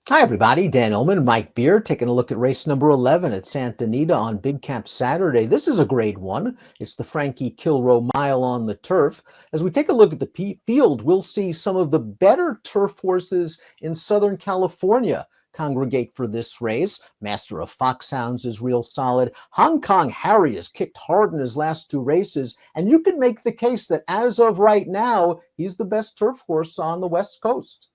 Hi, everybody. Dan Illman, Mike Beer, taking a look at race number 11 at Santa Anita on Big Cap Saturday. This is a grade one. It's the Frankie Kilroe Mile on the turf. As we take a look at the field, we'll see some of the better turf horses in Southern California congregate for this race. Master of Foxhounds is real solid. Hong Kong Harry has kicked hard in his last two races, and you can make the case that as of right now, he's the best turf horse on the West Coast.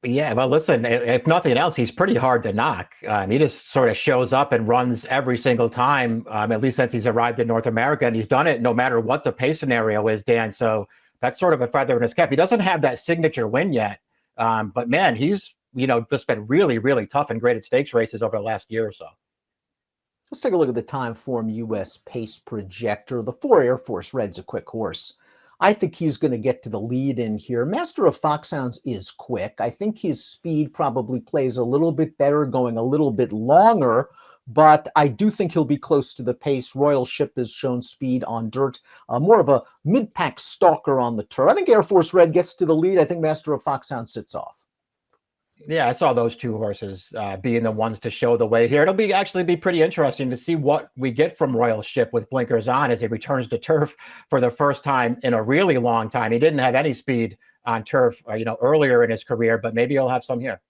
Yeah, well, listen, if nothing else, he's pretty hard to knock. He just sort of shows up and runs every single time, at least since he's arrived in North America. And he's done it no matter what the pace scenario is, Dan. So that's sort of a feather in his cap. He doesn't have that signature win yet. But man, he's, just been really, really tough in graded stakes races over the last year or so. Let's take a look at the time form US pace projector. The 4 Air Force Red's a quick horse. I think he's going to get to the lead in here. Master of Foxhounds is quick. I think his speed probably plays a little bit better, going a little bit longer, but I do think he'll be close to the pace. Royal Ship has shown speed on dirt, more of a mid-pack stalker on the turf. I think Air Force Red gets to the lead. I think Master of Foxhounds sits off. Yeah, I saw those two horses being the ones to show the way here. It'll actually be pretty interesting to see what we get from Royal Ship with blinkers on as he returns to turf for the first time in a really long time. He didn't have any speed on turf, earlier in his career, but maybe he'll have some here.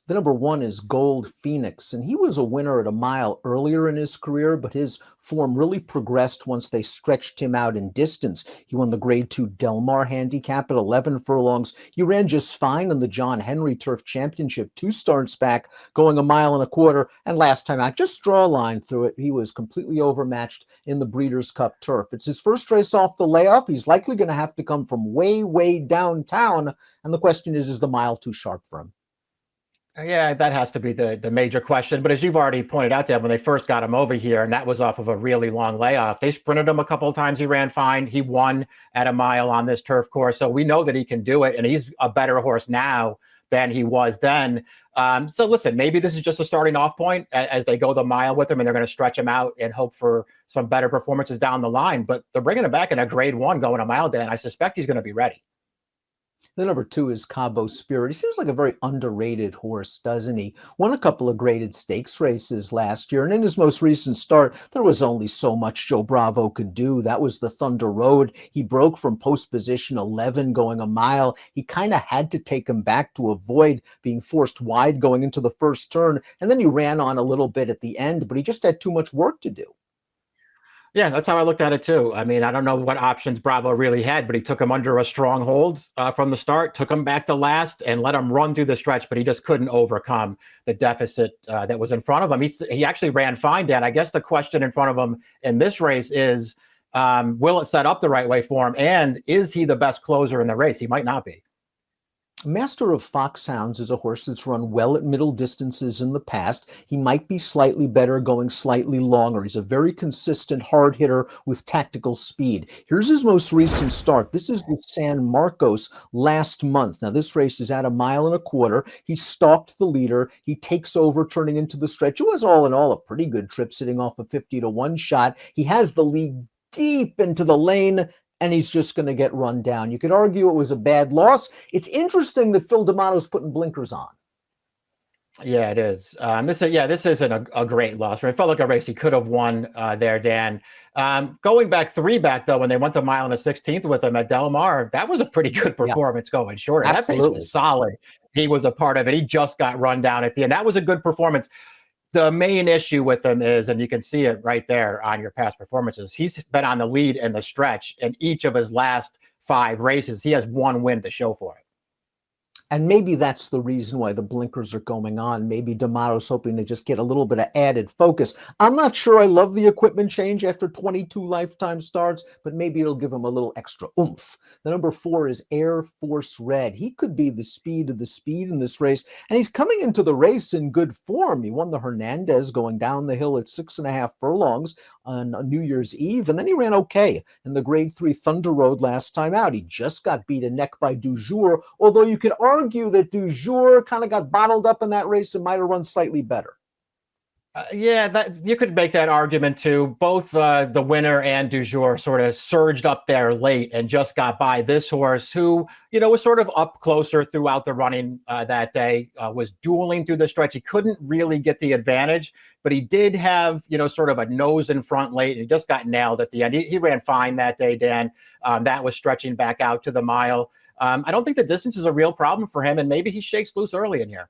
The number one is Gold Phoenix, and he was a winner at a mile earlier in his career, but his form really progressed once they stretched him out in distance. He won the Grade 2 Del Mar handicap at 11 furlongs. He ran just fine in the John Henry Turf Championship, 2 starts back, going a mile and a quarter, and last time out, just draw a line through it. He was completely overmatched in the Breeders' Cup Turf. It's his first race off the layoff. He's likely going to have to come from way, way downtown, and the question is the mile too sharp for him? Yeah, that has to be the major question. But as you've already pointed out, Deb, when they first got him over here, and that was off of a really long layoff, they sprinted him a couple of times. He ran fine. He won at a mile on this turf course. So we know that he can do it. And he's a better horse now than he was then. So listen, maybe this is just a starting off point as they go the mile with him, and they're going to stretch him out and hope for some better performances down the line. But they're bringing him back in a grade 1 going a mile, Dan. I suspect he's going to be ready. The number 2 is Cabo Spirit. He seems like a very underrated horse, doesn't he? Won a couple of graded stakes races last year, and in his most recent start, there was only so much Joe Bravo could do. That was the Thunder Road. He broke from post position 11 going a mile. He kind of had to take him back to avoid being forced wide going into the first turn, and then he ran on a little bit at the end, but he just had too much work to do. Yeah, that's how I looked at it too. I mean, I don't know what options Bravo really had, but he took him under a strong hold from the start, took him back to last, and let him run through the stretch, but he just couldn't overcome the deficit that was in front of him. He actually ran fine, Dan. I guess the question in front of him in this race is, will it set up the right way for him? And is he the best closer in the race? He might not be. Master of Foxhounds is a horse that's run well at middle distances in the past. He might be slightly better going slightly longer. He's a very consistent hard hitter with tactical speed. Here's his most recent start. This is the San Marcos last month. Now, this race is at a mile and a quarter. He stalked the leader. He takes over, turning into the stretch. It was all in all a pretty good trip, sitting off a 50-1 shot. He has the lead deep into the lane, and he's just going to get run down. You could argue it was a bad loss. It's interesting that Phil D'Amato's putting blinkers on. Yeah, it is. This isn't a great loss. It felt like a race he could have won there, Dan. Going back 3 back, though, when they went the mile and a 16th with him at Del Mar, that was a pretty good performance going short. That race was solid. He was a part of it. He just got run down at the end. That was a good performance. The main issue with him is, and you can see it right there on your past performances, he's been on the lead in the stretch in each of his last 5 races. He has 1 win to show for it. And maybe that's the reason why the blinkers are going on. Maybe D'Amato's hoping to just get a little bit of added focus. I'm not sure I love the equipment change after 22 lifetime starts, but maybe it'll give him a little extra oomph. The number 4 is Air Force Red. He could be the speed of the speed in this race, and he's coming into the race in good form. He won the Hernandez going down the hill at 6.5 furlongs on New Year's Eve, and then he ran okay in the Grade 3 Thunder Road last time out. He just got beat a neck by Jour, although you could argue that Jour kind of got bottled up in that race and might have run slightly better. Yeah, that you could make that argument too. Both the winner and Du Jour sort of surged up there late and just got by this horse, who was sort of up closer throughout the running that day. Was dueling through the stretch. He couldn't really get the advantage, but he did have sort of a nose in front late, and he just got nailed at the end. He ran fine that day, Dan. That was stretching back out to the mile. I don't think the distance is a real problem for him, and maybe he shakes loose early in here.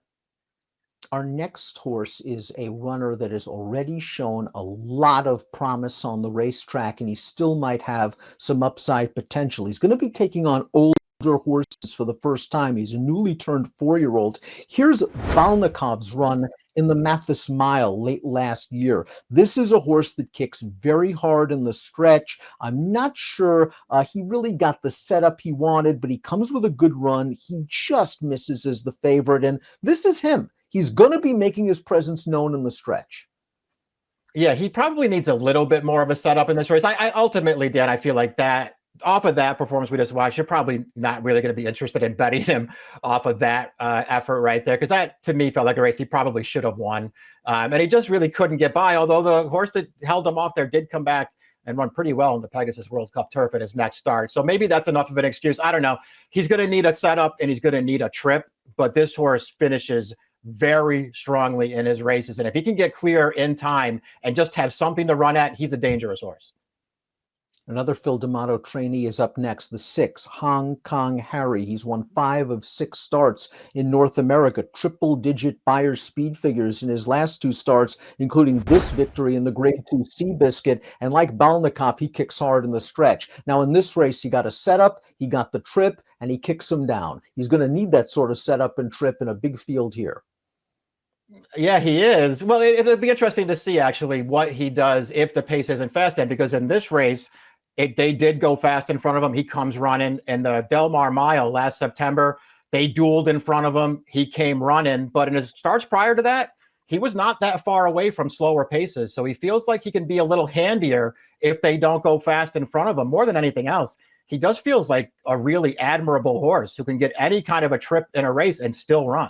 Our next horse is a runner that has already shown a lot of promise on the racetrack, and he still might have some upside potential. He's going to be taking on older horses for the first time. He's a newly turned 4-year-old. Here's Balnikoff's run in the Mathis Mile late last year. This is a horse that kicks very hard in the stretch. I'm not sure he really got the setup he wanted, but he comes with a good run. He just misses as the favorite, and this is him. He's going to be making his presence known in the stretch. Yeah, he probably needs a little bit more of a setup in this race. I ultimately, Dan, I feel like that off of that performance we just watched, you're probably not really going to be interested in betting him off of that effort right there, because that to me felt like a race he probably should have won, and he just really couldn't get by. Although the horse that held him off there did come back and run pretty well in the Pegasus World Cup Turf at his next start. So maybe that's enough of an excuse. I don't know. He's going to need a setup and he's going to need a trip, but this horse finishes very strongly in his races. And if he can get clear in time and just have something to run at, he's a dangerous horse. Another Phil D'Amato trainee is up next, the 6, Hong Kong Harry. He's won 5 of 6 starts in North America, triple-digit Beyer speed figures in his last 2 starts, including this victory in the Grade 2 Seabiscuit. And like Balnikoff, he kicks hard in the stretch. Now, in this race, he got a setup, he got the trip, and he kicks him down. He's going to need that sort of setup and trip in a big field here. Yeah, he is. Well, it'll be interesting to see actually what he does if the pace isn't fast, and because in this race, they did go fast in front of him. He comes running in the Del Mar Mile last September. They dueled in front of him. He came running, but in his starts prior to that, he was not that far away from slower paces. So he feels like he can be a little handier if they don't go fast in front of him. More than anything else, he just feels like a really admirable horse who can get any kind of a trip in a race and still run.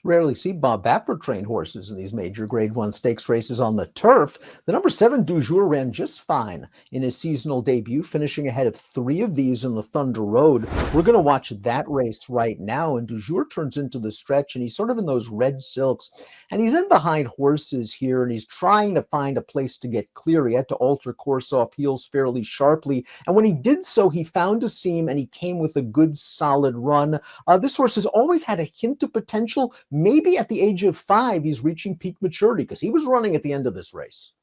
Rarely see Bob Baffert trained horses in these major Grade 1 stakes races on the turf. The number 7 Du Jour ran just fine in his seasonal debut, finishing ahead of 3 of these in the Thunder Road. We're going to watch that race right now, and Du Jour turns into the stretch, and he's sort of in those red silks, and he's in behind horses here, and he's trying to find a place to get clear. He had to alter course off heels fairly sharply, and when he did so, he found a seam, and he came with a good, solid run. This horse has always had a hint of potential. Maybe at the age of 5, he's reaching peak maturity, because he was running at the end of this race.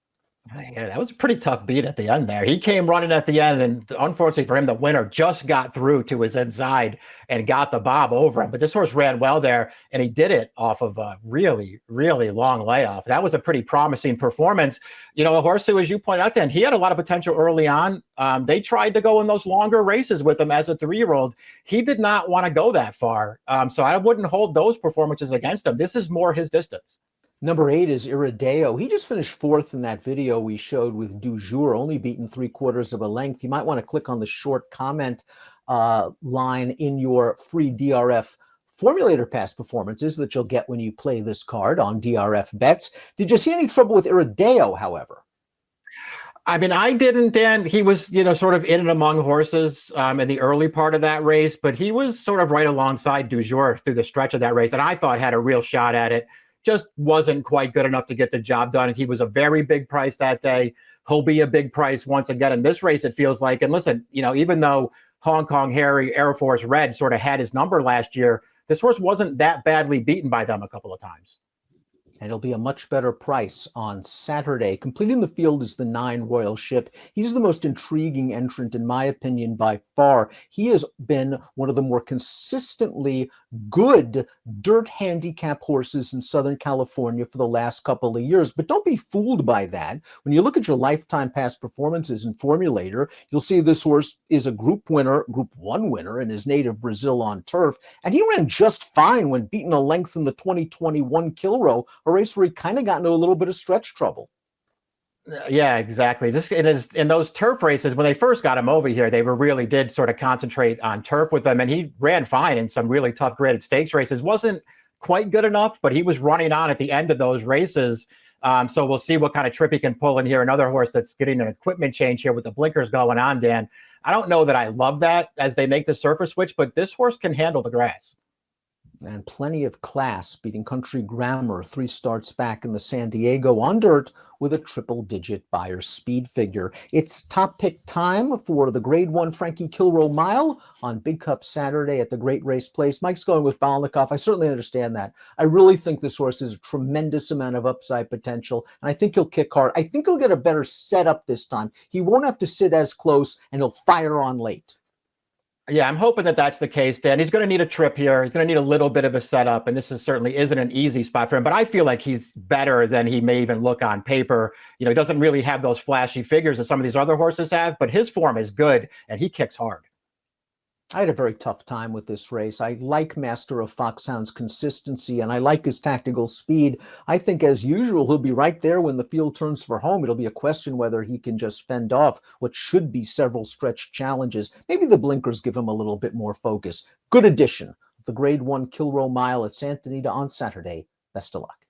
Yeah, that was a pretty tough beat at the end there. He came running at the end, and unfortunately for him, the winner just got through to his inside and got the bob over him. But this horse ran well there, and he did it off of a really, really long layoff. That was a pretty promising performance. A horse who, as you pointed out, Dan, he had a lot of potential early on. They tried to go in those longer races with him as a 3-year-old. He did not want to go that far. So I wouldn't hold those performances against him. This is more his distance. Number 8 is Iradeo. He just finished 4th in that video we showed with Du Jour, only beaten 3/4 of a length. You might want to click on the short comment line in your free DRF formulator pass performances that you'll get when you play this card on DRF bets. Did you see any trouble with Iradeo, however? I mean, I didn't, Dan. He was, sort of in and among horses in the early part of that race, but he was sort of right alongside Du Jour through the stretch of that race, and I thought had a real shot at it. Just wasn't quite good enough to get the job done. He was a very big price that day. He'll be a big price once again in this race, it feels like. And listen, even though Hong Kong Harry, Air Force Red sort of had his number last year, this horse wasn't that badly beaten by them a couple of times. And it'll be a much better price on Saturday. Completing the field is the 9 Royal Ship. He's the most intriguing entrant, in my opinion, by far. He has been one of the more consistently good dirt handicap horses in Southern California for the last couple of years. But don't be fooled by that. When you look at your lifetime past performances in Formulator, you'll see this horse is a Group 1 winner in his native Brazil on turf. And he ran just fine when beaten a length in the 2021 Kilroe, a race where he kind of got into a little bit of stretch trouble. Yeah, exactly. Just in those turf races, when they first got him over here, they really did sort of concentrate on turf with him, and he ran fine in some really tough graded stakes races. Wasn't quite good enough, but he was running on at the end of those races. So we'll see what kind of trip he can pull in here. Another horse that's getting an equipment change here with the blinkers going on, Dan. I don't know that I love that as they make the surface switch, but this horse can handle the grass. And plenty of class, beating Country Grammar 3 starts back in the San Diego on dirt with a triple-digit Beyer speed figure. It's top pick time for the Grade 1 Frankie Kilroe Mile on Big Cup Saturday at the Great Race Place. Mike's going with Balnikoff. I certainly understand that. I really think this horse has a tremendous amount of upside potential, and I think he'll kick hard. I think he'll get a better setup this time. He won't have to sit as close, and he'll fire on late. Yeah, I'm hoping that that's the case, Dan. He's going to need a trip here. He's going to need a little bit of a setup, and this certainly isn't an easy spot for him. But I feel like he's better than he may even look on paper. He doesn't really have those flashy figures that some of these other horses have, but his form is good, and he kicks hard. I had a very tough time with this race. I like Master of Foxhound's consistency, and I like his tactical speed. I think, as usual, he'll be right there when the field turns for home. It'll be a question whether he can just fend off what should be several stretch challenges. Maybe the blinkers give him a little bit more focus. Good addition of the Grade 1 Kilroe Mile at Santa Anita on Saturday. Best of luck.